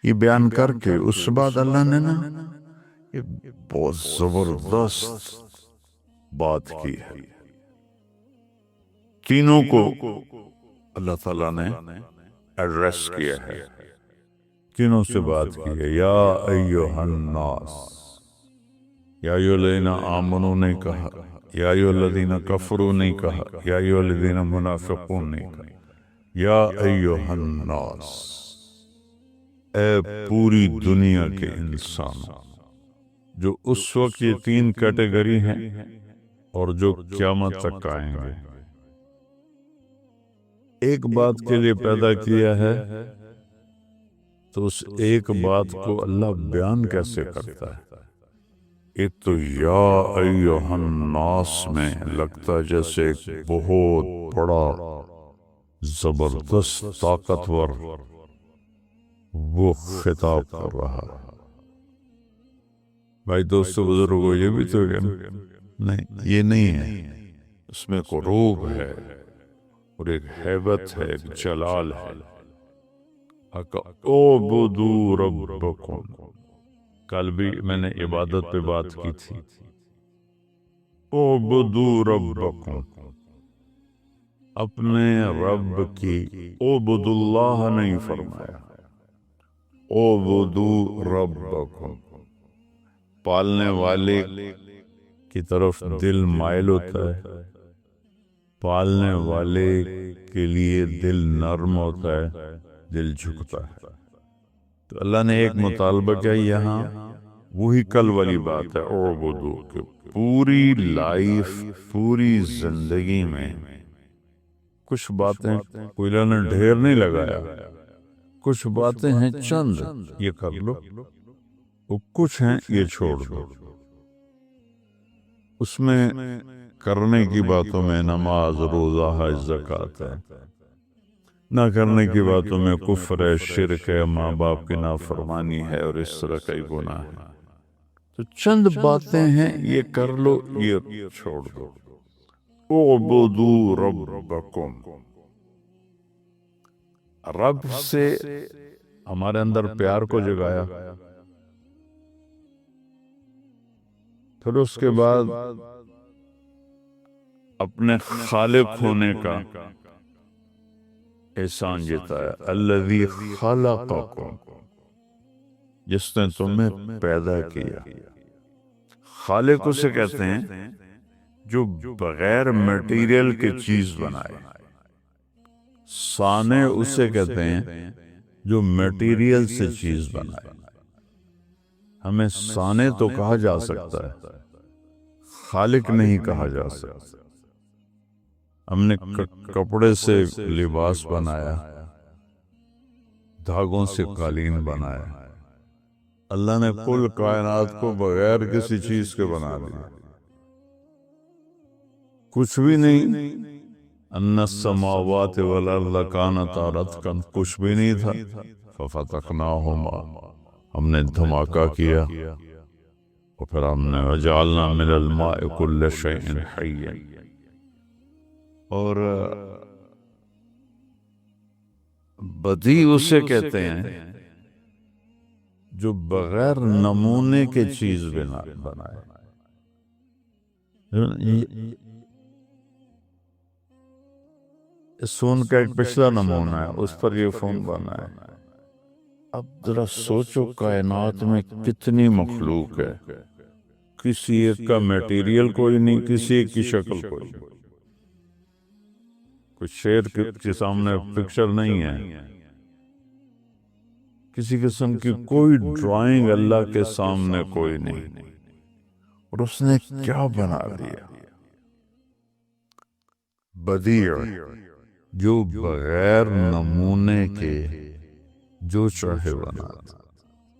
یہ بیان کر کے اس کے بعد اللہ نے نا یہ بہت زبردست بات کی ہے. تینوں کو اللہ تعالیٰ نے ایڈریس کیا ہے، تینوں سے بات کی ہے. یا ایہا الناس، یا ایہا الذین آمنوا نہیں کہا، یا ایہا الذین کفروا نہیں کہا، یا ایہا الذین منافقون نہیں کہا. یا ایہا الناس، اے پوری دنیا کے انسانوں، جو اس وقت یہ تین کیٹیگری ہیں اور جو قیامت تک آئیں گے. ایک بات کے لیے پیدا کیا ہے تو اس ایک بات کو اللہ بیان کیسے کرتا ہے؟ ایک تو یا ایہا الناس میں لگتا ہے جیسے ایک بہت بڑا زبردست طاقتور وہ خطاب کر رہا ہے. بھائی دوستو بزرگو، یہ بھی تو نہیں، یہ نہیں ہے. اس میں کو روح ہے اور ایک ہیبت ہے، ایک جلال ہے. اعبدوا ربکم، کل بھی میں نے عبادت پہ بات کی تھی. اعبدوا ربکم، اپنے رب کی. اعبد اللہ نہیں فرمایا، اعبدوا ربکم. پالنے والے کی طرف دل مائل ہوتا ہے، پالنے والے کے لیے دل نرم ہوتا ہے، دل جھکتا ہے. تو اللہ نے ایک مطالبہ کیا یہاں، وہی کل والی بات ہے اعبدو، کہ پوری لائف، پوری زندگی میں کچھ باتیں کوئی اللہ نے ڈھیر نہیں لگایا، کچھ باتیں ہیں چند یہ کر لو، وہ کچھ ہیں یہ چھوڑ دو. اس میں کرنے کی باتوں میں نماز، روزہ، حج، زکوٰۃ ہے. نہ کرنے کی باتوں میں کفر ہے، شرک ہے، ماں باپ کی نافرمانی ہے اور اس طرح کئی گناہ ہیں. تو چند باتیں ہیں یہ کر لو، یہ چھوڑ دو. اعبدوا ربکم. رب سے ہمارے اندر پیار کو جگایا، پھر اس کے بعد اپنے خالق ہونے کا احسان جتایا. الذی خلقکم، جس نے تمہیں پیدا کیا. خالق اسے کہتے ہیں جو بغیر میٹیریل کے چیز بنائے. صانع اسے کہتے ہیں جو میٹیریل سے چیز بنائے. ہمیں صانع تو کہا جا سکتا ہے، خالق نہیں کہا جا سکتا. ہم نے کپڑے سے لباس بنایا، دھاگوں سے قالین بنایا. اللہ نے کل کائنات کو بغیر کسی چیز کے بنا دیا، کچھ بھی نہیں. ان السماوات والارض کانتا رتقا، کچھ بھی نہیں تھا. ففتقناہما، ہم نے دھماکہ کیا، اور پھر ہم نے وجعلنا من الماء کل شیء حی. اور بدی اسے کہتے ہیں جو بغیر نمونے کے چیز بنائے. اس فون کا ایک پچھلا نمونہ ہے، اس پر یہ فون بنا ہے. اب ذرا سوچو کائنات میں کتنی مخلوق ہے، کسی ایک کا میٹیریل کوئی نہیں، کسی ایک کی شکل کوئی نہیں. کچھ شیر کے سامنے پکچر نہیں ہے، کسی قسم کی کوئی ڈرائنگ اللہ کے سامنے کوئی نہیں. اور اس نے کیا بنا دیا، بدیع، جو بغیر نمونے کے جو چاہے بنا دیا.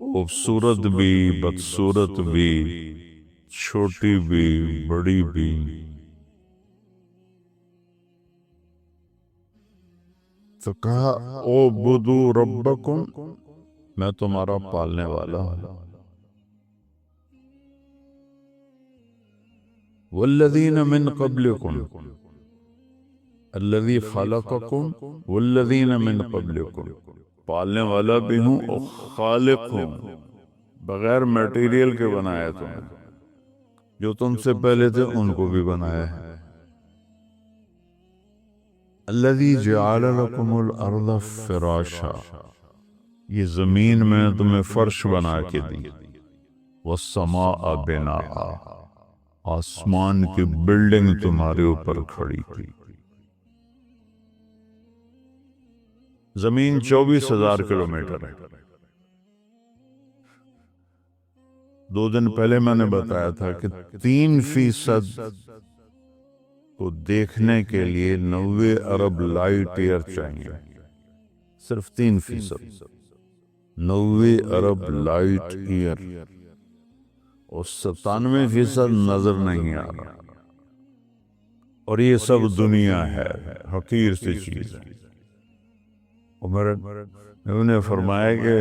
خوبصورت بھی، بدصورت بھی، چھوٹی بھی، بڑی بھی. تو کہا اعبدوا ربکم، میں تمہارا پالنے والا ہوں. والذین من قبلکم، الذی خلقکم والذین من قبلکم، پالنے والا بھی ہوں اور خالق ہوں، بغیر میٹیریل کے بنایا تمہیں، جو تم سے پہلے تھے ان کو بھی بنایا ہے۔ الذی جعل لکم الارض فراشا، یہ زمین میں نے تمہیں فرش بنا کے دی، والسماء بناء، آسمان کی بلڈنگ تمہارے اوپر کھڑی کی۔ زمین 24,000 کلومیٹر ہے۔ 2 دن پہلے میں نے بتایا تھا کہ 3% کو دیکھنے کے لیے 90 ارب لائٹ ایئر چاہیے، صرف 3%، 90 ارب لائٹ ایئر، اور 97% نظر نہیں آ رہا، اور یہ سب دنیا ہے، حقیر سی چیز ہے۔ انہوں نے فرمایا کہ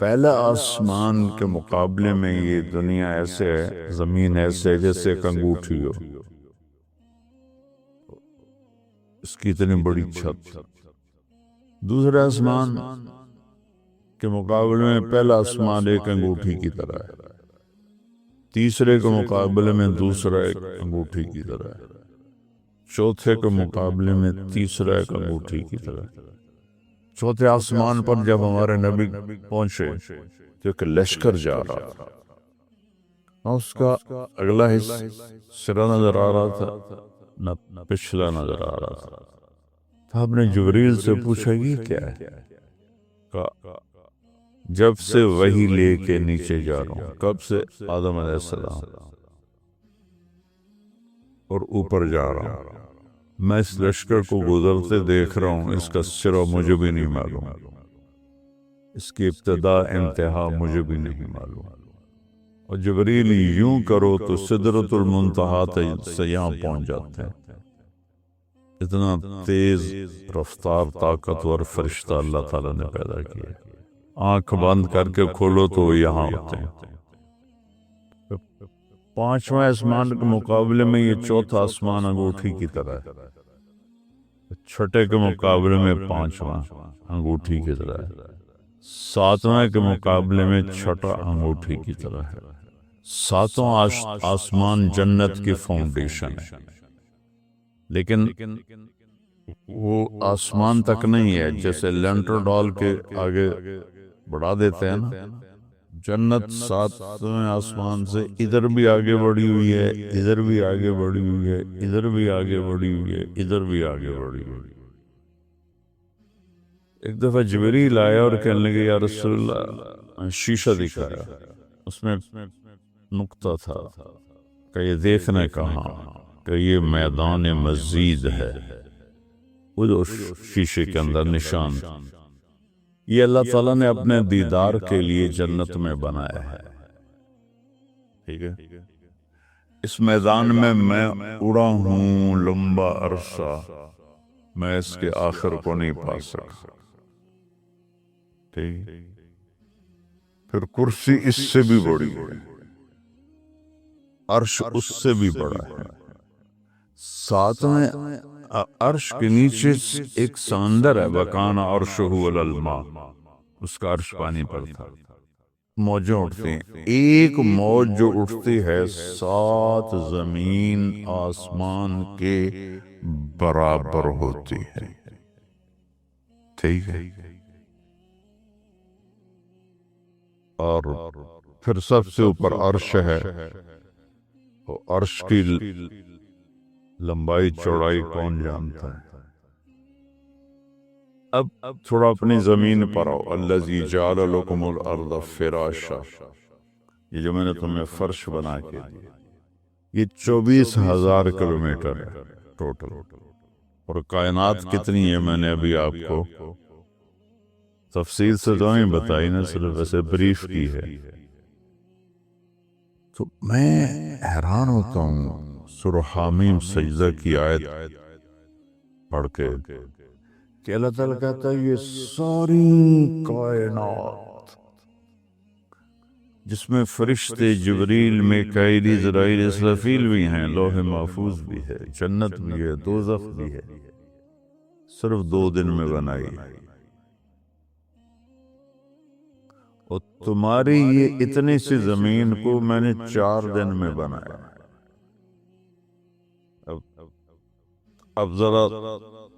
پہلا آسمان کے مقابلے میں یہ دنیا ایسے ہے، زمین ایسے ہے جیسے ایک انگوٹھی ہو، اس کی اتنی بڑی چھت۔ دوسرا آسمان کے مقابلے میں پہلا آسمان ایک انگوٹھی کی طرح ہے، تیسرے کے مقابلے میں دوسرا ایک انگوٹھی کی طرح ہے، چوتھے کے مقابلے میں تیسرا ایک انگوٹھی کی طرح ہے۔ چوتھے آسمان پر جب ہمارے نبی پہنچے تو ایک لشکر جا رہا تھا، نہ اس کا اگلا حصہ سرا نظر آ رہا تھا نہ پچھلا نظر آ رہا تھا۔ تو آپ نے جبریل سے پوچھا یہ کیا ہے؟ کہا جب سے وحی لے کے نیچے جا رہا ہوں، کب سے؟ آدم علیہ السلام، اور اوپر جا رہا ہوں، میں اس لشکر کو گزرتے دیکھ رہا ہوں، اس کا سرا مجھے بھی نہیں معلوم، اس کی ابتدا انتہا مجھے بھی نہیں معلوم۔ اور جبریل یوں کرو تو سدرۃ المنتہا سے یہاں پہنچ جاتے ہیں۔ اتنا تیز رفتار طاقتور فرشتہ اللہ تعالیٰ نے پیدا کیا، آنکھ بند کر کے کھولو تو وہ یہاں ہوتے ہیں۔ 5واں آسمان کے مقابلے میں یہ چوتھا آسمان انگوٹھی کی طرح ہے، چھٹے کے مقابلے میں 5واں انگوٹھی کی طرح ہے، 7ویں کے مقابلے میں چھٹا انگوٹھی کی طرح ہے۔ 7واں آسمان جنت کی فاؤنڈیشن ہے، لیکن وہ آسمان تک نہیں ہے، جیسے لینٹر ڈال کے آگے بڑھا دیتے ہیں نا، جنت 7ویں آسمان سے ادھر بھی آگے بڑھی ہوئی ہے، ادھر بھی آگے بڑھی ہوئی ہے، ادھر بھی آگے بڑھی ہوئی ہے، ادھر بھی آگے بڑھی ہوئی ہے۔ ایک دفعہ جبریل آیا اور کہنے لگے یا رسول اللہ، شیشہ دکھایا، اس میں نقطہ تھا کہ یہ دیکھنے کہاں، کہ یہ میدان مزید ہے، وہ شیشے کے اندر نشان تھا۔ یہ اللہ تعالیٰ نے اپنے دیدار کے لیے جنت میں بنایا ہے، ٹھیک ہے؟ اس میدان میں اڑا ہوں لمبا عرصہ، میں اس کے آخر کو نہیں پا سکا، ٹھیک؟ پھر کرسی اس سے بھی بڑی ہے، عرش اس سے بھی بڑا ہے۔ 7ویں عرش کے نیچے ایک سمندر ہے، وَكَانَ عَرْشُهُ عَلَى الْمَاءِ، اس کا عرش پانی پر تھا۔ موجیں اٹھتی ہیں، ایک موج جو اٹھتی ہے 7 زمین آسمان کے برابر ہوتی ہے، ٹھیک ہے؟ اور پھر سب سے اوپر عرش ہے، عرش کی لمبائی چوڑائی کون جانتا ہے؟ اب تھوڑا اپنی زمین پر آؤ، الذی جعل لکم الارض فراشا، یہ جو میں نے تمہیں فرش بنا کے دیا، یہ 24,000 کلومیٹر ہے ٹوٹل، اور کائنات کتنی ہے میں نے ابھی آپ کو تفصیل سے تو نہیں بتائی نا، صرف ایسے بریف کی ہے۔ تو میں حیران ہوتا ہوں سورہ حامیم سجدہ کی آیت پڑھ کے کہ اللہ تعالیٰ کہتا ہے یہ ساری کائنات، جس میں فرشتے جبریل، میکائیل، عزرائیل، اسرافیل بھی ہیں، لوح محفوظ بھی ہے، جنت بھی ہے، دوزخ بھی ہے، صرف 2 دن میں بنائی، اور تمہاری یہ اتنی سی زمین کو میں نے 4 دن میں بنایا۔ اب ذرا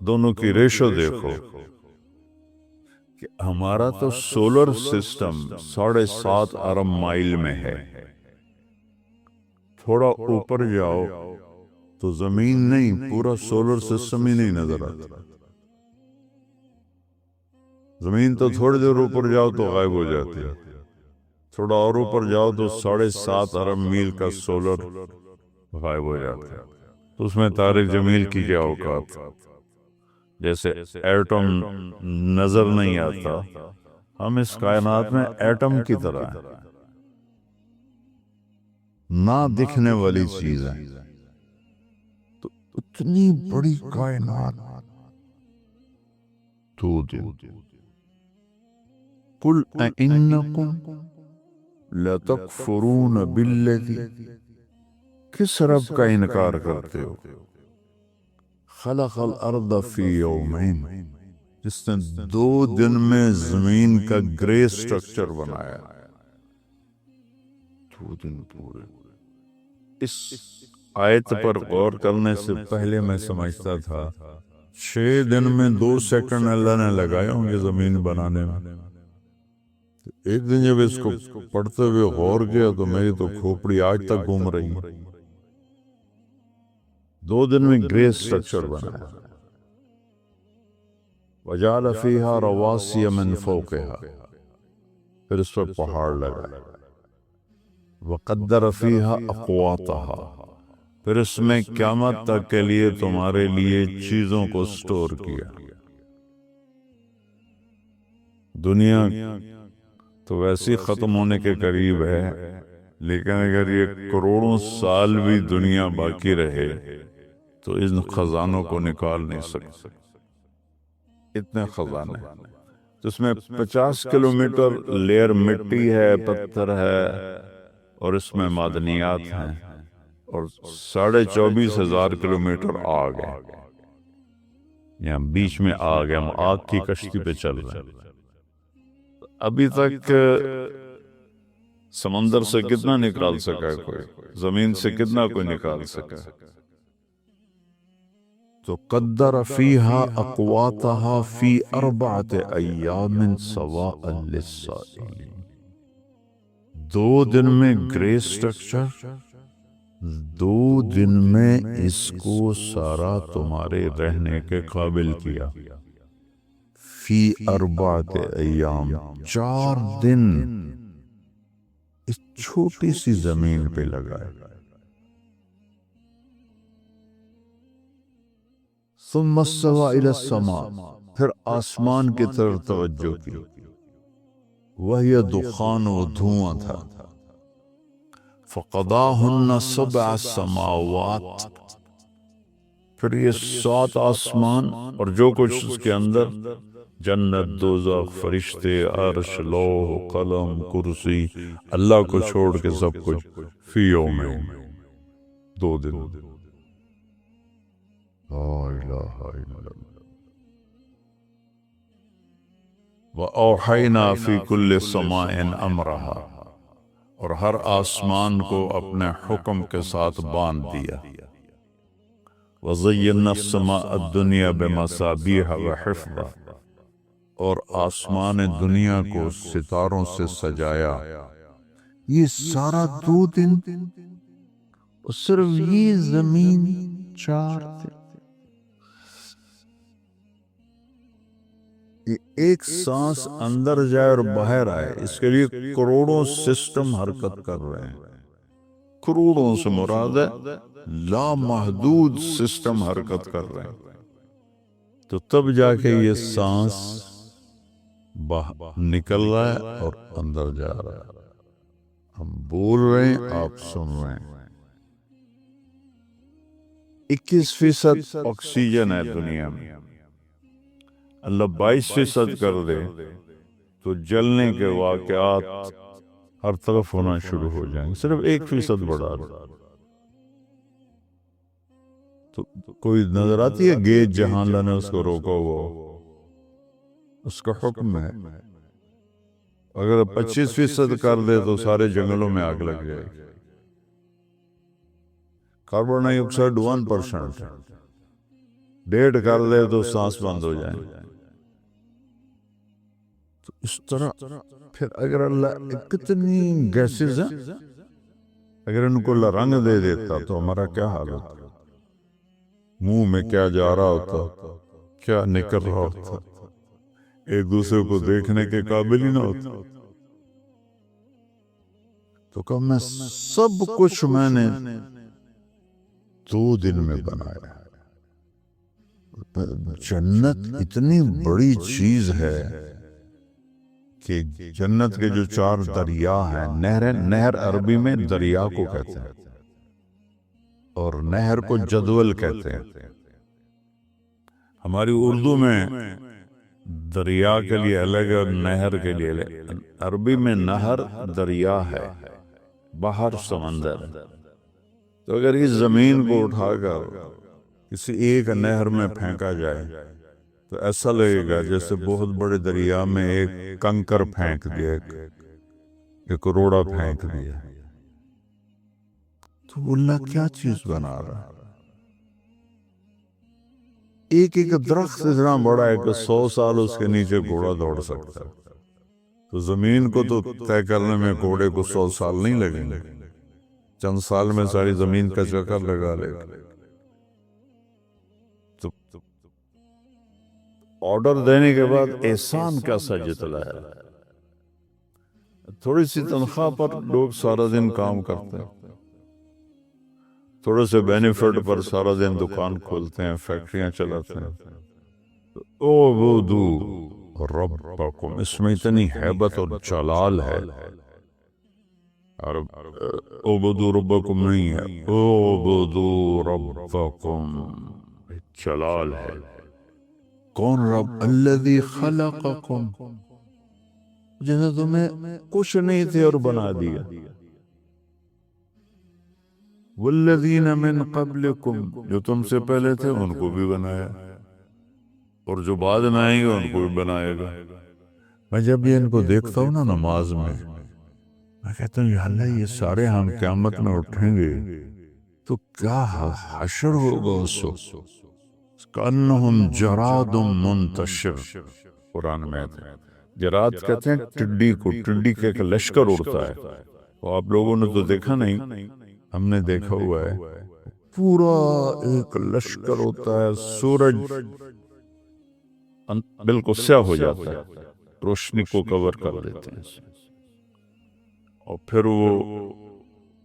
دونوں کی ریشو دیکھو کہ ہمارا تو سولر سسٹم 7.5 ارب مائل میں ہے، تھوڑا اوپر جاؤ تو زمین نہیں، پورا سولر سسٹم ہی نہیں نظر آتا۔ زمین تو تھوڑی دیر اوپر جاؤ تو غائب ہو جاتی ہے، تھوڑا اور اوپر جاؤ تو 7.5 ارب میل کا سولر غائب ہو جاتا ہے۔ تو اس میں طارق جمیل کی کیا اوقات، جیسے ایٹم نظر نہیں آتا، ہم اس کائنات میں ایٹم کی طرح ہیں، نہ دکھنے والی چیز ہے۔ تو اتنی بڑی کائنات 2 دن۔ قل اَإِنَّكُمْ لَتَكْفُرُونَ بِالَّذِي، کس رب کا انکار کرتے ہو، خلق الارض فی یومین، جس نے 2 دن میں زمین کا گرے سٹرکچر بنایا۔ 2 دن پورے۔ اس آیت پر غور کرنے سے پہلے میں سمجھتا تھا 6 دن میں 2 سیکنڈ اللہ نے لگائے ہوں گے زمین بنانے میں۔ ایک دن جب اس کو پڑھتے ہوئے غور کیا تو میری تو کھوپڑی آج تک گھوم رہی ہے۔ 2 دن میں گرے سٹرکچر بنایا۔ وَجَعَلَ فِيهَا رَوَاسِيَ مِن فَوْقِهَا، پھر اس پر پہاڑ لگائے۔ وَقَدَّرَ فِيهَا أَقْوَاتَهَا، پھر اس میں قیامت تک کے لیے تمہارے لیے چیزوں کو سٹور کیا۔ دنیا تو ویسی ختم ہونے کے قریب ہے، لیکن اگر یہ کروڑوں سال بھی دنیا باقی رہے تو ان خزانوں کو نکال نہیں سکتے، اتنے خزانے۔ تو اس میں 50 کلومیٹر لیئر مٹی ہے، پتھر ہے، اور اس میں معدنیات ہیں، اور 24,500 کلومیٹر آگ ہے۔ یہاں بیچ میں آگ ہے، ہم آگ کی کشتی پہ چل رہے ہیں۔ ابھی تک سمندر سے کتنا نکال سکا ہے کوئی، زمین سے کتنا کوئی نکال سکا ہے۔ تو قدر فیہا اقواتہا فی 4 ایام سواء للسائلین، 2 دن میں گرے سٹرکچر، 2 دن میں اس کو سارا تمہارے رہنے کے قابل کیا۔ فی 4 ایام، 4 دن اس چھوٹی سی زمین پہ لگائے۔ ثم استوى الى السماء، پھر آسمان کی طرف توجہ کی، وہی دخان و دھواں تھا۔ فقضاهن 7 سماوات، پھر یہ 7 آسمان اور جو کچھ اس کے اندر، جنت، دوزخ، فرشتے، عرش، لوح، قلم، کرسی، اللہ کو چھوڑ کے سب کچھ، فی یومین، 2 دن۔ لا الہ الا اللہ۔ وَأَوْحَيْنَا فِي كُلِّ سَمَاءٍ أَمْرَهَا، اور ہر آسمان کو اپنے حکم کے ساتھ باندھ دیا۔ وَزَيَّنَّا السَّمَاءَ الدُّنْيَا بِمَصَابِيحَ وَحِفْظًا، اور آسمان دنیا کو ستاروں سے سجایا۔ یہ سارا 2 دن، اور صرف یہ زمین 4 دن۔ یہ ایک سانس اندر جائے اور باہر آئے، اس کے لیے کروڑوں سسٹم حرکت کر رہے ہیں۔ کروڑوں سے مراد ہے لامحدود سسٹم حرکت کر رہے ہیں، تو تب جا کے یہ سانس نکل رہا ہے اور اندر جا رہا ہے۔ ہم بول رہے ہیں، آپ سن رہے ہیں۔ 21% آکسیجن ہے دنیا میں، اللہ 22% کر دے تو جلنے کے واقعات ہر طرف ہونا شروع ہو جائیں گے، صرف 1% بڑھا دے تو کوئی نظر آتی ہے گیج جہاں اللہ نے اس کو روکا ہوا؟ اس کا حکم ہے، اگر 25% کر دے تو سارے جنگلوں میں آگ لگ جائے گی۔ کاربن ڈائی آکسائڈ 1%، 1.5 کر دے تو سانس بند ہو جائیں۔ تو اس طرح پھر اگر اللہ کتنی گیسز ہیں، اگر ان کو اللہ رنگ دے دیتا تو ہمارا کیا حال ہوتا؟ منہ میں کیا جا رہا ہوتا، کیا نکل رہا ہوتا، ایک دوسرے کو دیکھنے کے قابل ہی نہ ہوتا۔ تو کہا میں سب کچھ میں نے 2 دن میں بنایا۔ جنت اتنی بڑی چیز ہے کہ جنت کے جو 4 دریا ہیں، نہر عربی میں دریا کو کہتے ہیں اور نہر کو جدول کہتے ہیں۔ ہماری اردو میں دریا کے لیے الگ اور نہر کے لیے الگ۔ عربی میں نہر دریا ہے، بحر سمندر۔ تو اگر اس زمین کو اٹھا کر کسی ایک نہر میں پھینکا جائے تو ایسا لگے گا جیسے بہت بڑے دریا میں ایک کنکر پھینک دیا، ایک روڑا پھینک دیا۔ تو اللہ کیا چیز بنا رہا ہے؟ ایک درخت اتنا بڑا ہے کہ 100 سال اس کے نیچے گھوڑا دوڑ سکتا ہے۔ تو زمین کو تو طے کرنے میں گھوڑے کو 100 سال نہیں لگیں گے، چند سال میں ساری زمین کا چکر لگا لے گا۔ تو آرڈر دینے کے بعد احسان کیسا جتلایا۔ تھوڑی سی تنخواہ پر لوگ سارا دن کام کرتے ہیں، تھوڑے سے بینیفٹ پر سارا دن دکان کھولتے ہیں، فیکٹریاں چلاتے ہیں۔ اعبدوا ربکم، اس میں اتنی ہیبت اور جلال ہے۔ اعبدوا ربکم نہیں ہے، اعبدوا ربکم، جلال ہے۔ کون رب؟ الذی خلقکم، جیسے تمہیں کچھ نہیں تھے اور بنا دیا۔ والذین من قبلکم، جو تم سے پہلے تھے ان کو بھی بنایا، اور جو بعد میں آئیں گے ان کو بھی بنائے گا۔ میں جب یہ ان کو دیکھتا ہوں نا نماز میں کہتا ہوں یا اللہ یہ سارے ہم قیامت میں اٹھیں گے تو کیا حشر ہوگا اس وقت۔ کأنہم جراد منتشر، قرآن میں ہے۔ جراد کہتے ہیں ٹڈی کو، ٹڈی کے ایک لشکر اڑتا ہے۔ وہ آپ لوگوں نے تو دیکھا نہیں، ہم نے دیکھا ہوا ہے، پورا ایک لشکر ہوتا ہے، سورج بالکل سیاہ ہو جاتا ہے، روشنی کو کور کر دیتے ہیں، اور پھر وہ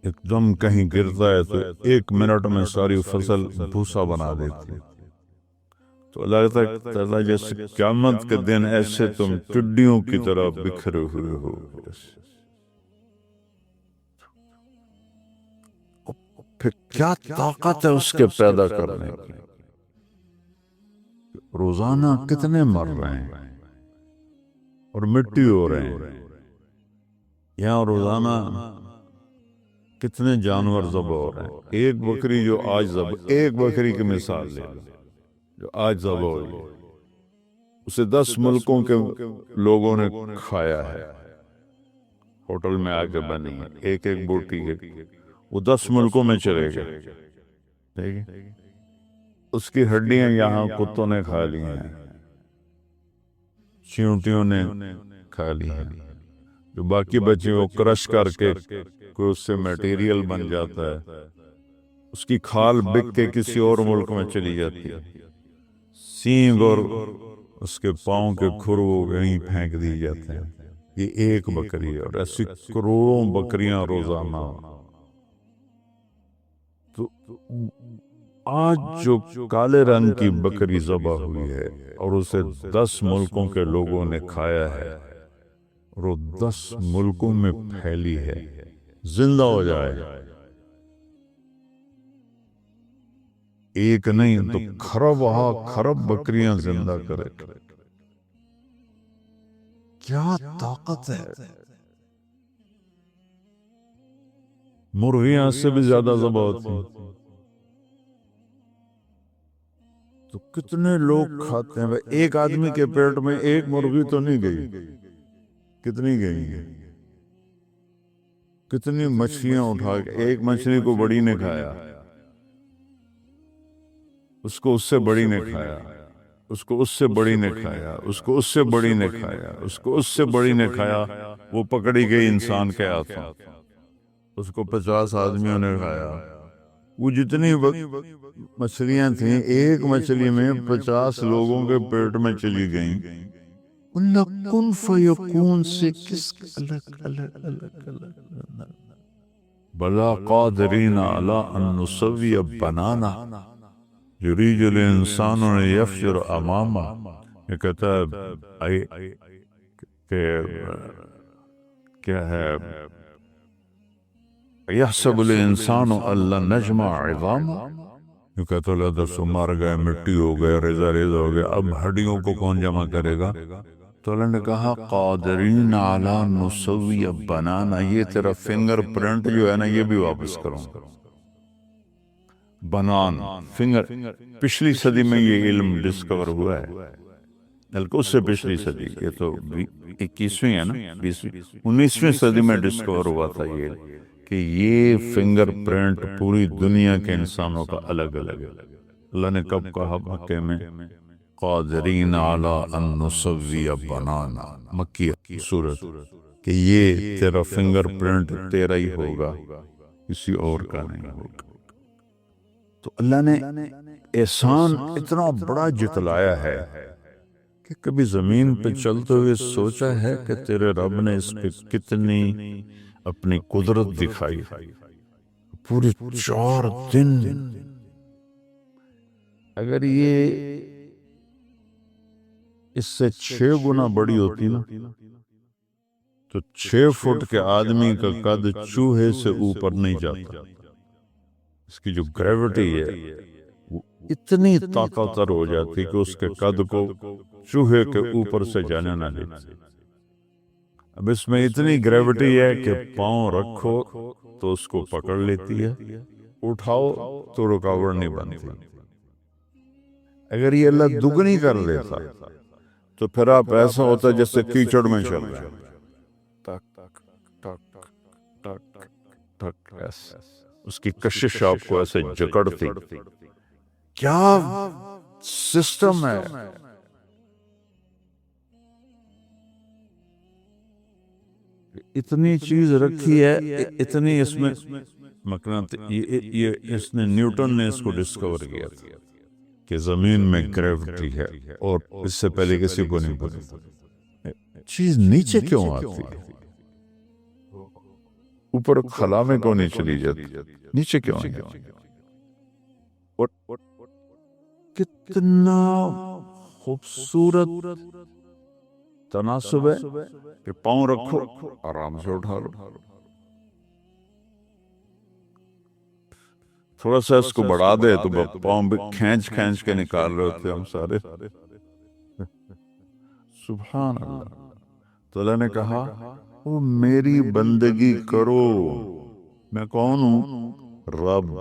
ایک دم کہیں گرتا ہے تو 1 منٹ میں ساری فصل بھوسا بنا دیتی ہے۔ تو اللہ تعالیٰ جیسے قیامت کے دن ایسے تم ٹڈیوں کی طرح بکھرے ہوئے ہو۔ پھر کیا طاقت ہے اس کے پیدا کرنے کی؟ روزانہ کتنے مر رہے ہیں اور مٹی ہو رہے ہیں، یہاں روزانہ کتنے جانور ذبح ہو رہے ہیں۔ ایک بکری جو آج ذبح، ایک بکری کی مثال لے جو آج ذبح ہوئی، اسے 10 ملکوں کے لوگوں نے کھایا ہے، ہوٹل میں آ کے بنی ہے، ایک ایک بوٹی کے، وہ 10 ملکوں میں چلے گئے۔ اس کی ہڈیاں یہاں کتوں نے کھا لی ہیں، چیونٹیوں نے کھا لی ہیں، جو باقی بچے وہ کرش کر کے کوئی اس سے میٹیریل بن جاتا ہے، اس کی کھال بک کے کسی اور ملک میں چلی جاتی ہے، سینگ اور اس کے پاؤں کے کھر وہ کہیں پھینک دی جاتے ہیں۔ یہ ایک بکری ہے، اور ایسی کروڑوں بکریاں روزانہ۔ تو آج جو کالے رنگ کی بکری ذبح ہوئی ہے اور اسے 10 ملکوں کے لوگوں نے کھایا ہے، اور وہ 10 ملکوں میں پھیلی ہے، زندہ ہو جائے، ایک نہیں تو کھرب بکریاں زندہ کرے، کیا طاقت ہے۔ مرغیاں سے بھی زیادہ ذبح ہوتی ہیں۔ تو کتنے لوگ کھاتے ہیں؟ ایک آدمی کے پیٹ میں ایک مرغی تو نہیں گئی، کتنی گئی ہیں؟ کتنی مچھلیاں اٹھا کے، ایک مچھلی کو بڑی نے کھایا، اس کو اس سے بڑی نے کھایا، اس کو اس سے بڑی نے کھایا، اس کو اس سے بڑی نے کھایا، اس کو اس سے بڑی نے کھایا، وہ پکڑی گئی انسان کے ہاتھوں، اس کو 50 آدمیوں نے کھایا۔ وہ جتنی مچھلیاں تھیں، ایک مچھلی میں 50 لوگوں کے پیٹ میں چلی گئیں۔ اللہ کن فیکون سے کس الگ الگ الگ الگ بلا قادرین علی ان نسوی بنانا یرید الانسان ان یفجر امامہ۔ یہ کہتا ہے کہ کیا ہے، یحسب الانسان ان لن نجمع عظامہ، یہ کہتا ہے اللہ تو مر گئے، مٹی ہو گئے، ریزہ ریزہ ہو گیا، اب ہڈیوں کو کون جمع کرے گا؟ تو اللہ نے کہا قادرین علی نسوی بنانا، یہ تیرا فنگر پرنٹ جو ہے نا یہ بھی واپس کروں۔ بنان فنگر، پچھلی صدی میں یہ علم ڈسکور ہوا ہے، بلکہ اس سے پچھلی صدی، یہ تو 21ویں ہے نا، 19ویں صدی میں ڈسکور ہوا تھا یہ کہ یہ فنگر پرنٹ پوری دنیا کے انسانوں کا الگ الگ ہے۔ اللہ نے کب کہا مکے میں قادرین علی ان نسوی بنانا، مکی سورت، کہ یہ تیرا فنگر پرنٹ تیرا ہی ہوگا، کسی اور کا نہیں ہوگا۔ تو اللہ نے احسان اتنا بڑا جتلایا ہے کہ کبھی زمین پہ چلتے ہوئے سوچا ہے کہ تیرے رب نے اس پہ کتنی اپنی قدرت دکھائی؟ پورے 4 دن اگر یہ اس سے 6 گنا بڑی ہوتی نا تو 6 فٹ کے آدمی کا قد چوہے سے اوپر نہیں جاتا۔ اس کی جو گریوٹی ہے وہ اتنی طاقتور ہو جاتی کہ اس کے قد کو چوہے کے اوپر سے جانے نہ دیتی۔ اب اس میں اتنی گریوٹی ہے کہ پاؤں رکھو تو اس کو پکڑ لیتی ہے، اٹھاؤ تو رکاوٹ نہیں بنتی۔ اگر یہ اللہ دگنی کر دیتا تو پھر آپ ایسا ہوتا جیسے کیچڑ میں چل رہے ہیں، ٹک ٹک ٹک ٹک، اس کی کشش آپ کو ایسے جکڑتی۔ کیا سسٹم ہے! اتنی چیز رکھی ہے، اتنی اس میں یہ اس نے نیوٹن نے اس کو ڈسکور کیا تھا کہ زمین میں گریوٹی ہے، اور اس سے پہلے کسی کو نہیں پتا۔ چیز نیچے کیوں آتی ہے؟ اوپر خلا میں کیوں نہیں چلی جاتی؟ نیچے کیوں آئی؟ کتنا خوبصورت تناسب ہے کہ پاؤں رکھو آرام سے اٹھا لو، تھوڑا سا اس کو بڑھا دے تو پاؤں بھی کھینچ کھینچ کے نکال رہے ہوتے ہم سارے۔ سبحان اللہ۔ تو اللہ نے کہا وہ میری بندگی کرو، میں کون ہوں؟ رب۔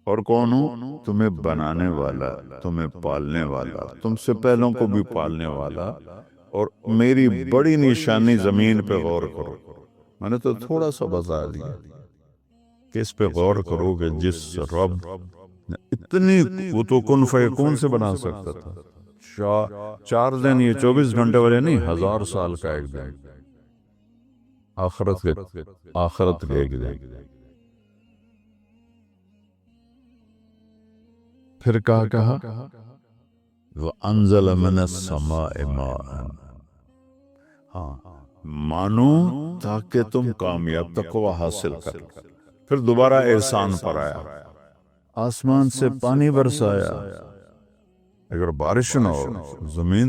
اور کون ہوں؟ تمہیں بنانے والا، تمہیں پالنے والا، تم سے پہلوں کو بھی پالنے والا۔ اور میری بڑی نشانی زمین پہ غور کرو، میں نے تو تھوڑا سا بتا دیا کہ اس پہ غور کرو کہ جس رب نے اتنی، وہ تو کن فیکون سے بنا سکتا تھا۔ 4 دن، یہ 24 گھنٹے والے نہیں، 1000 سال کا ایک دن، آخرت کے ایک دن۔ پھر کہا وَأَنزَلَ مِنَ السَّمَاءِ مَاءً، ہاں مانو تاکہ تم کامیاب تقوی حاصل کر۔ پھر دوبارہ احسان پر آیا، آسمان سے پانی برسایا۔ اگر بارش نہ ہو زمین،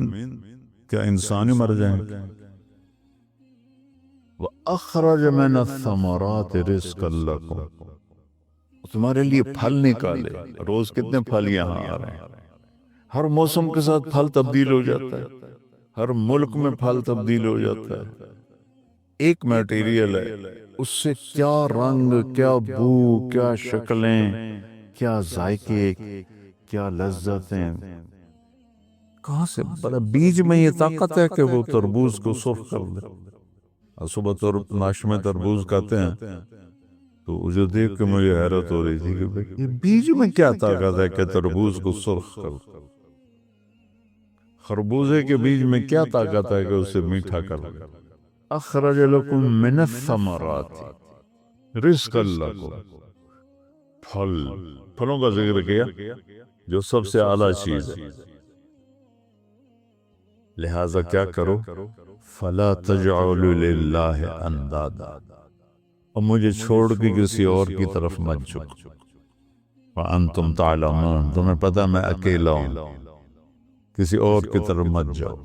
کیا انسان ہی مر جائیں گے؟ وَأَخْرَجَ مِنَ الثَّمَرَاتِ رِزْقًا لَكُمْ، تمہارے لیے پھل نکالے۔ روز کتنے پھل یہاں آ رہے ہیں، ہر موسم کے ساتھ پھل تبدیل ہو جاتا ہے، ہر ملک میں پھل تبدیل ہو جاتا ہے۔ ایک میٹیریل ہے، اس سے کیا رنگ، کیا بو، کیا شکلیں، کیا ذائقے، کیا لذتیں، کہاں سے بڑا بیج میں یہ طاقت ہے کہ وہ تربوز کو سرخ کر دے. اور صبح ناشتے میں تربوز کھاتے ہیں تو مجھے دیکھ کے مجھے حیرت ہو رہی تھی کہ یہ بیج میں کیا طاقت ہے کہ تربوز کو سرخ کر دے. خربوزے کے بیج میں کیا طاقت ہے کہ اسے میٹھا کر دے. اخرج لکم من الثمرات رزقا لکم، پھلوں کا ذکر کیا جو سب سے اعلیٰ چیز ہے. لہذا کیا کرو، فلا تجعلوا للہ اندادا، اور مجھے چھوڑ کے کسی اور کی طرف مت جھکو. وانتم تعلمون، تمہیں پتہ میں اکیلا ہوں، کسی اور کی طرف مت جاؤ.